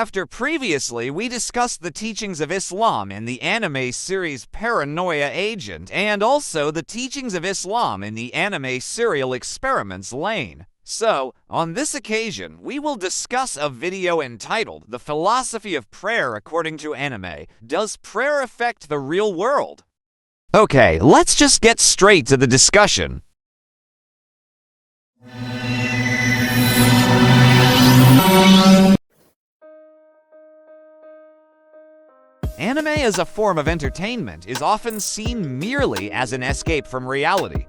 After previously we discussed the teachings of Islam in the anime series Paranoia Agent and also the teachings of Islam in the anime serial Experiments Lane. So, on this occasion, we will discuss a video entitled The Philosophy of Prayer According to Anime. Does prayer affect the real world? Okay, let's just get straight to the discussion. Anime as a form of entertainment is often seen merely as an escape from reality.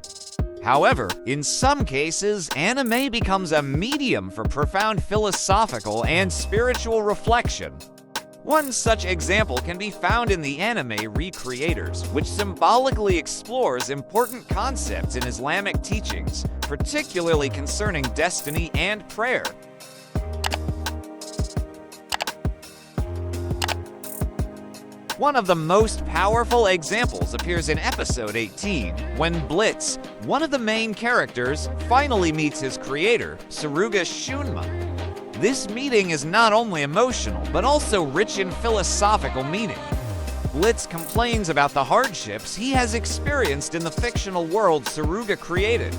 However, in some cases, anime becomes a medium for profound philosophical and spiritual reflection. One such example can be found in the anime Recreators, which symbolically explores important concepts in Islamic teachings, particularly concerning destiny and prayer. One of the most powerful examples appears in episode 18, when Blitz, one of the main characters, finally meets his creator, Suruga Shunma. This meeting is not only emotional, but also rich in philosophical meaning. Blitz complains about the hardships he has experienced in the fictional world Suruga created.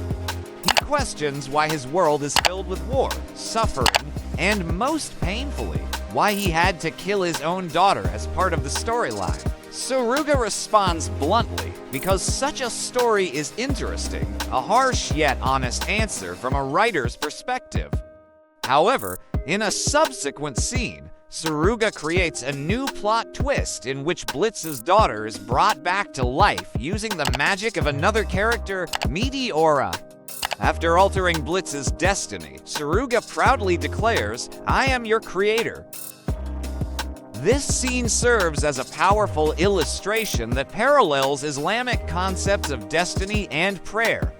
He questions why his world is filled with war, suffering, and most painfully, why he had to kill his own daughter as part of the storyline. Suruga responds bluntly, because such a story is interesting, a harsh yet honest answer from a writer's perspective. However, in a subsequent scene, Suruga creates a new plot twist in which Blitz's daughter is brought back to life using the magic of another character, Meteora. After altering Blitz's destiny, Suruga proudly declares, "I am your creator." This scene serves as a powerful illustration that parallels Islamic concepts of destiny and prayer.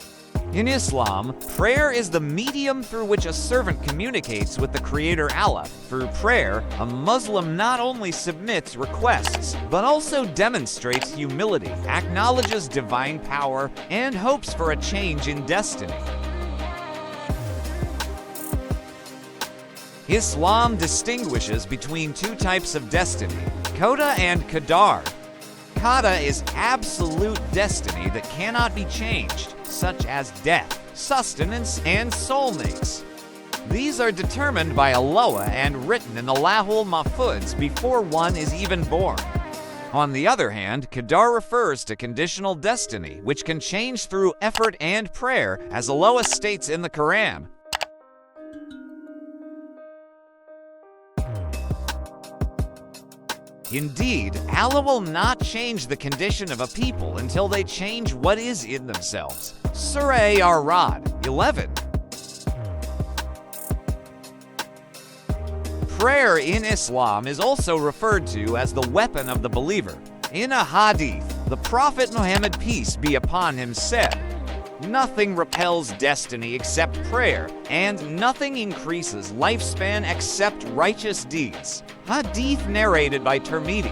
In Islam, prayer is the medium through which a servant communicates with the Creator Allah. Through prayer, a Muslim not only submits requests, but also demonstrates humility, acknowledges divine power, and hopes for a change in destiny. Islam distinguishes between two types of destiny, Qada and Qadar. Qada is absolute destiny that cannot be changed, such as death, sustenance, and soulmates. These are determined by Allah and written in the Lahul Mahfuz before one is even born. On the other hand, Qadar refers to conditional destiny, which can change through effort and prayer, as Allah states in the Quran. Indeed, Allah will not change the condition of a people until they change what is in themselves. Surah Ar-Ra'd 11. Prayer in Islam is also referred to as the weapon of the believer. In a hadith, the Prophet Muhammad, peace be upon him, said, "Nothing repels destiny except prayer, and nothing increases lifespan except righteous deeds." Hadith narrated by Tirmidhi.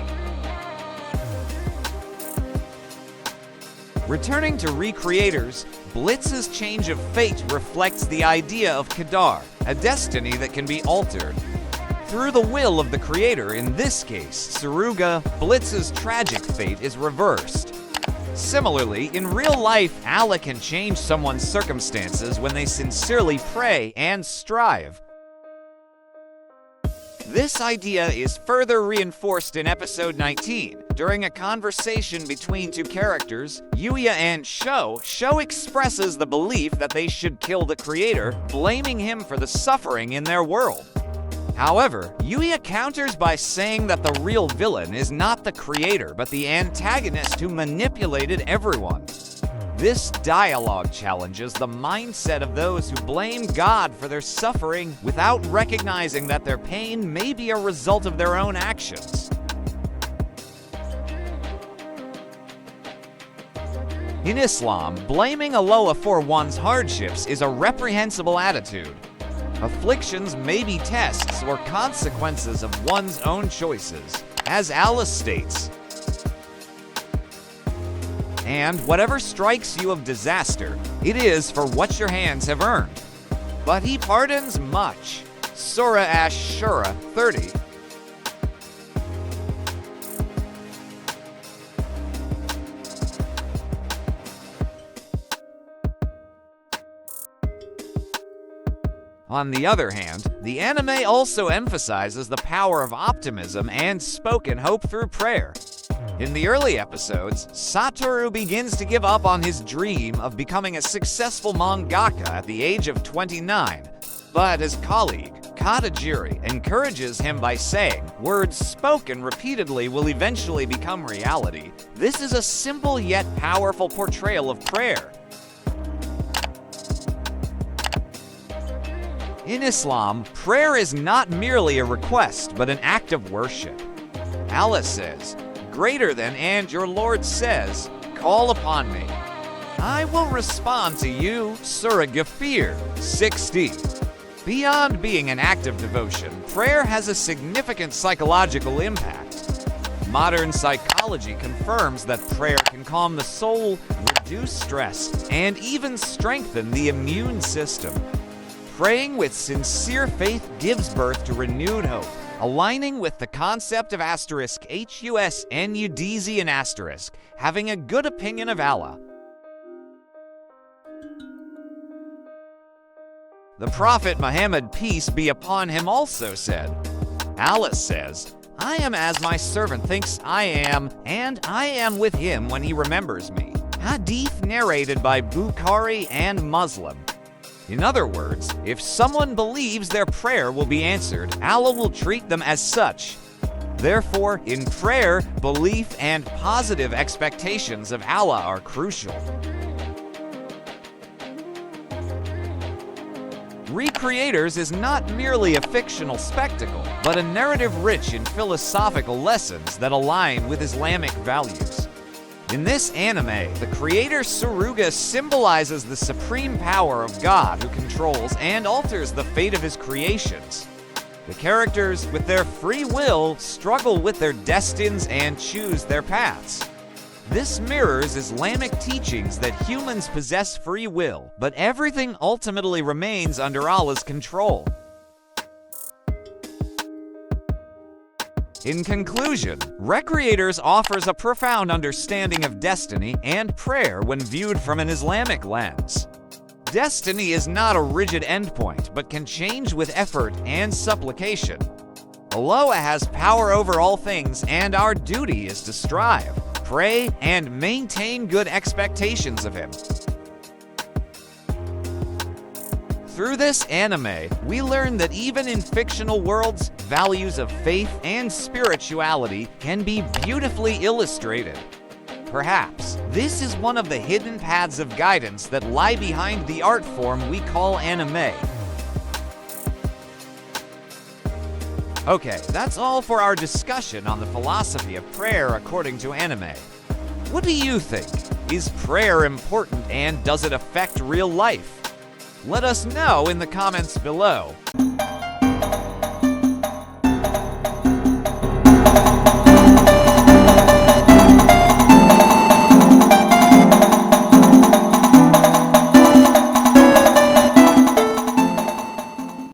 Returning to Recreators, Blitz's change of fate reflects the idea of Qadar, a destiny that can be altered. Through the will of the Creator, in this case, Suruga, Blitz's tragic fate is reversed. Similarly, in real life, Allah can change someone's circumstances when they sincerely pray and strive. This idea is further reinforced in episode 19. During a conversation between two characters, Yuya and Sho expresses the belief that they should kill the Creator, blaming him for the suffering in their world. However, Yuya counters by saying that the real villain is not the Creator, but the antagonist who manipulated everyone. This dialogue challenges the mindset of those who blame God for their suffering without recognizing that their pain may be a result of their own actions. In Islam, blaming Allah for one's hardships is a reprehensible attitude. Afflictions may be tests or consequences of one's own choices, as Allah states, "And whatever strikes you of disaster, it is for what your hands have earned. But he pardons much." Surah Ash-Shura 30. On the other hand, the anime also emphasizes the power of optimism and spoken hope through prayer. In the early episodes, Satoru begins to give up on his dream of becoming a successful mangaka at the age of 29, but his colleague, Katajiri, encourages him by saying, "Words spoken repeatedly will eventually become reality." This is a simple yet powerful portrayal of prayer. In Islam, prayer is not merely a request, but an act of worship. Allah says, "Greater than, and your Lord says, call upon me. I will respond to you." Surah Ghafir 60. Beyond being an act of devotion, prayer has a significant psychological impact. Modern psychology confirms that prayer can calm the soul, reduce stress, and even strengthen the immune system. Praying with sincere faith gives birth to renewed hope, aligning with the concept of *HUSNUDZ and asterisk, having a good opinion of Allah. The Prophet Muhammad, peace be upon him, also said, Allah says, "I am as my servant thinks I am, and I am with him when he remembers me." Hadith narrated by Bukhari and Muslim. In other words, if someone believes their prayer will be answered, Allah will treat them as such. Therefore, in prayer, belief and positive expectations of Allah are crucial. Recreators is not merely a fictional spectacle, but a narrative rich in philosophical lessons that align with Islamic values. In this anime, the creator Suruga symbolizes the supreme power of God who controls and alters the fate of his creations. The characters, with their free will, struggle with their destinies and choose their paths. This mirrors Islamic teachings that humans possess free will, but everything ultimately remains under Allah's control. In conclusion, Recreators offers a profound understanding of destiny and prayer when viewed from an Islamic lens. Destiny is not a rigid endpoint, but can change with effort and supplication. Allah has power over all things, and our duty is to strive, pray, and maintain good expectations of Him. Through this anime, we learn that even in fictional worlds, values of faith and spirituality can be beautifully illustrated. Perhaps this is one of the hidden paths of guidance that lie behind the art form we call anime. Okay, that's all for our discussion on the philosophy of prayer according to anime. What do you think? Is prayer important, and does it affect real life? Let us know in the comments below.